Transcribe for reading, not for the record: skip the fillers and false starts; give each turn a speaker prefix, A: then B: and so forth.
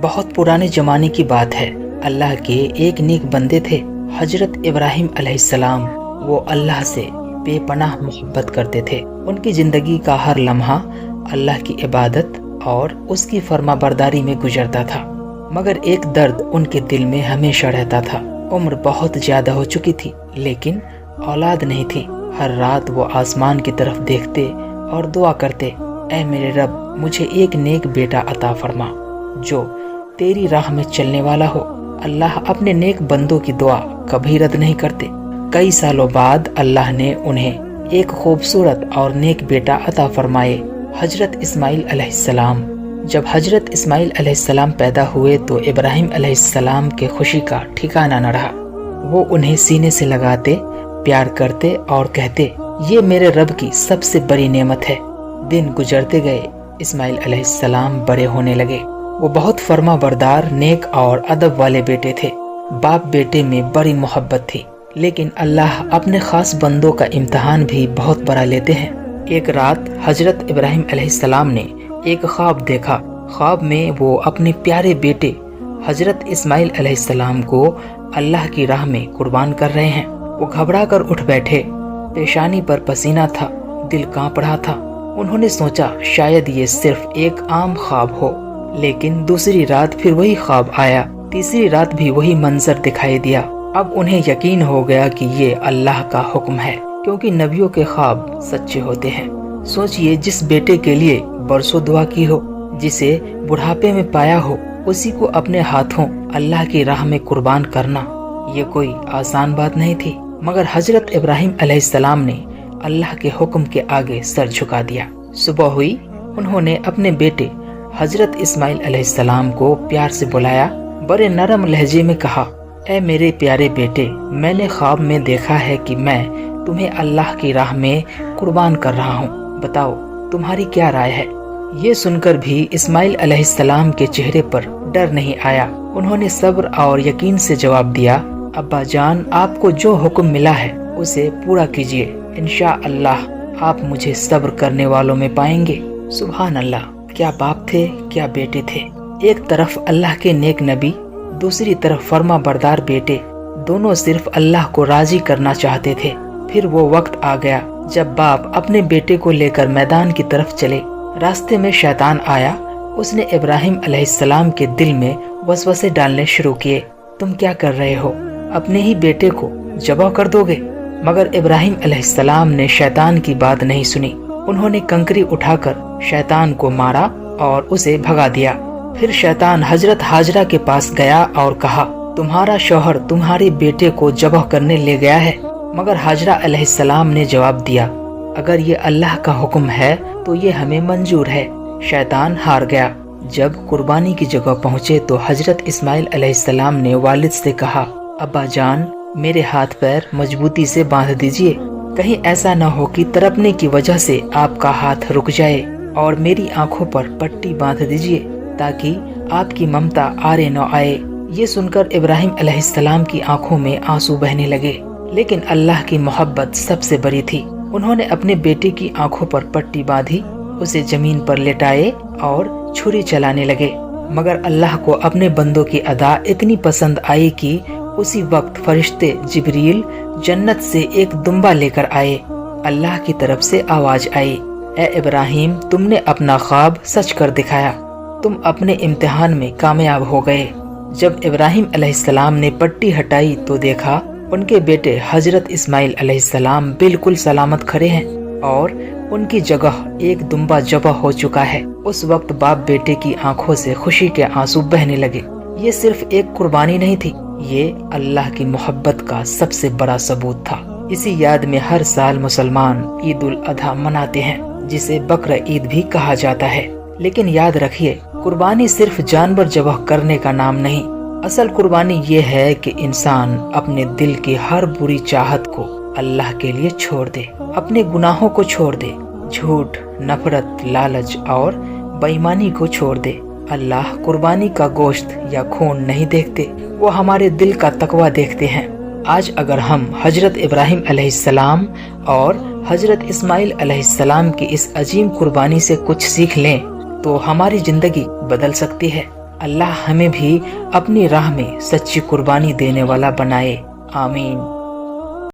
A: بہت پرانے زمانے کی بات ہے۔ اللہ کے ایک نیک بندے تھے، حضرت ابراہیم علیہ السلام۔ وہ اللہ سے بے پناہ محبت کرتے تھے۔ ان کی زندگی کا ہر لمحہ اللہ کی عبادت اور اس کی فرما برداری میں گزرتا تھا، مگر ایک درد ان کے دل میں ہمیشہ رہتا تھا۔ عمر بہت زیادہ ہو چکی تھی لیکن اولاد نہیں تھی۔ ہر رات وہ آسمان کی طرف دیکھتے اور دعا کرتے، اے میرے رب، مجھے ایک نیک بیٹا عطا فرما جو تیری راہ میں چلنے والا ہو۔ اللہ اپنے نیک بندوں کی دعا کبھی رد نہیں کرتے۔ کئی سالوں بعد اللہ نے انہیں ایک خوبصورت اور نیک بیٹا عطا فرمائے، حضرت اسماعیل علیہ السلام۔ جب حضرت اسماعیل علیہ السلام پیدا ہوئے تو ابراہیم علیہ السلام کے خوشی کا ٹھکانہ نہ رہا۔ وہ انہیں سینے سے لگاتے، پیار کرتے اور کہتے، یہ میرے رب کی سب سے بڑی نعمت ہے۔ دن گزرتے گئے، اسماعیل علیہ السلام بڑے ہونے لگے۔ وہ بہت فرما بردار، نیک اور ادب والے بیٹے تھے۔ باپ بیٹے میں بڑی محبت تھی، لیکن اللہ اپنے خاص بندوں کا امتحان بھی بہت بڑا لیتے ہیں۔ ایک رات حضرت ابراہیم علیہ السلام نے ایک خواب دیکھا۔ خواب میں وہ اپنے پیارے بیٹے حضرت اسماعیل علیہ السلام کو اللہ کی راہ میں قربان کر رہے ہیں۔ وہ گھبرا کر اٹھ بیٹھے، پیشانی پر پسینہ تھا، دل کانپ رہا تھا۔ انہوں نے سوچا شاید یہ صرف ایک عام خواب ہو، لیکن دوسری رات پھر وہی خواب آیا، تیسری رات بھی وہی منظر دکھائی دیا۔ اب انہیں یقین ہو گیا کہ یہ اللہ کا حکم ہے، کیونکہ نبیوں کے خواب سچے ہوتے ہیں۔ سوچئے، جس بیٹے کے لیے برسوں دعا کی ہو، جسے بڑھاپے میں پایا ہو، اسی کو اپنے ہاتھوں اللہ کی راہ میں قربان کرنا، یہ کوئی آسان بات نہیں تھی۔ مگر حضرت ابراہیم علیہ السلام نے اللہ کے حکم کے آگے سر جھکا دیا۔ صبح ہوئی، انہوں نے اپنے بیٹے حضرت اسماعیل علیہ السلام کو پیار سے بلایا، بڑے نرم لہجے میں کہا، اے میرے پیارے بیٹے، میں نے خواب میں دیکھا ہے کہ میں تمہیں اللہ کی راہ میں قربان کر رہا ہوں، بتاؤ تمہاری کیا رائے ہے؟ یہ سن کر بھی اسماعیل علیہ السلام کے چہرے پر ڈر نہیں آیا۔ انہوں نے صبر اور یقین سے جواب دیا، ابا جان، آپ کو جو حکم ملا ہے اسے پورا کیجیے، انشاءاللہ آپ مجھے صبر کرنے والوں میں پائیں گے۔ سبحان اللہ، کیا باپ تھے، کیا بیٹے تھے۔ ایک طرف اللہ کے نیک نبی، دوسری طرف فرما بردار بیٹے، دونوں صرف اللہ کو راضی کرنا چاہتے تھے۔ پھر وہ وقت آ گیا جب باپ اپنے بیٹے کو لے کر میدان کی طرف چلے۔ راستے میں شیطان آیا، اس نے ابراہیم علیہ السلام کے دل میں وسوسے ڈالنے شروع کیے، تم کیا کر رہے ہو، اپنے ہی بیٹے کو ذبح کر دو گے؟ مگر ابراہیم علیہ السلام نے شیطان کی بات نہیں سنی۔ انہوں نے کنکری اٹھا کر شیطان کو مارا اور اسے بھگا دیا۔ پھر شیطان حضرت ہاجرہ کے پاس گیا اور کہا، تمہارا شوہر تمہارے بیٹے کو ذبح کرنے لے گیا ہے۔ مگر ہاجرہ علیہ السلام نے جواب دیا، اگر یہ اللہ کا حکم ہے تو یہ ہمیں منظور ہے۔ شیطان ہار گیا۔ جب قربانی کی جگہ پہنچے تو حضرت اسماعیل علیہ السلام نے والد سے کہا، ابا جان، میرے ہاتھ پیر مضبوطی سے باندھ دیجئے، کہیں ایسا نہ ہو کہ تڑپنے کی وجہ سے آپ کا ہاتھ رک جائے، اور میری آنکھوں پر پٹی باندھ دیجئے تاکہ آپ کی ممتا آرے نہ آئے۔ یہ سن کر ابراہیم علیہ السلام کی آنکھوں میں آنسو بہنے لگے، لیکن اللہ کی محبت سب سے بڑی تھی۔ انہوں نے اپنے بیٹے کی آنکھوں پر پٹی باندھی، اسے زمین پر لٹائے اور چھری چلانے لگے۔ مگر اللہ کو اپنے بندوں کی ادا اتنی پسند آئی کہ اسی وقت فرشتے جبریل جنت سے ایک دمبا لے کر آئے۔ اللہ کی طرف سے آواز آئی، اے ابراہیم، تم نے اپنا خواب سچ کر دکھایا، تم اپنے امتحان میں کامیاب ہو گئے۔ جب ابراہیم علیہ السلام نے پٹی ہٹائی تو دیکھا ان کے بیٹے حضرت اسماعیل علیہ السلام بالکل سلامت کھڑے ہیں اور ان کی جگہ ایک دمبا ذبح ہو چکا ہے۔ اس وقت باپ بیٹے کی آنکھوں سے خوشی کے آنسو بہنے لگے۔ یہ صرف ایک قربانی نہیں تھی، یہ اللہ کی محبت کا سب سے بڑا ثبوت تھا۔ اسی یاد میں ہر سال مسلمان عید الاضحیٰ مناتے ہیں، جسے بقرہ عید بھی کہا جاتا ہے۔ لیکن یاد رکھیے، قربانی صرف جانور ذبح کرنے کا نام نہیں، اصل قربانی یہ ہے کہ انسان اپنے دل کی ہر بری چاہت کو اللہ کے لیے چھوڑ دے، اپنے گناہوں کو چھوڑ دے، جھوٹ، نفرت، لالچ اور بے ایمانی کو چھوڑ دے۔ اللہ قربانی کا گوشت یا خون نہیں دیکھتے، وہ ہمارے دل کا تقوی دیکھتے ہیں۔ آج اگر ہم حضرت ابراہیم علیہ السلام اور حضرت اسماعیل علیہ السلام کی اس عظیم قربانی سے کچھ سیکھ لیں تو ہماری زندگی بدل سکتی ہے۔ اللہ ہمیں بھی اپنی راہ میں سچی قربانی دینے والا بنائے، آمین۔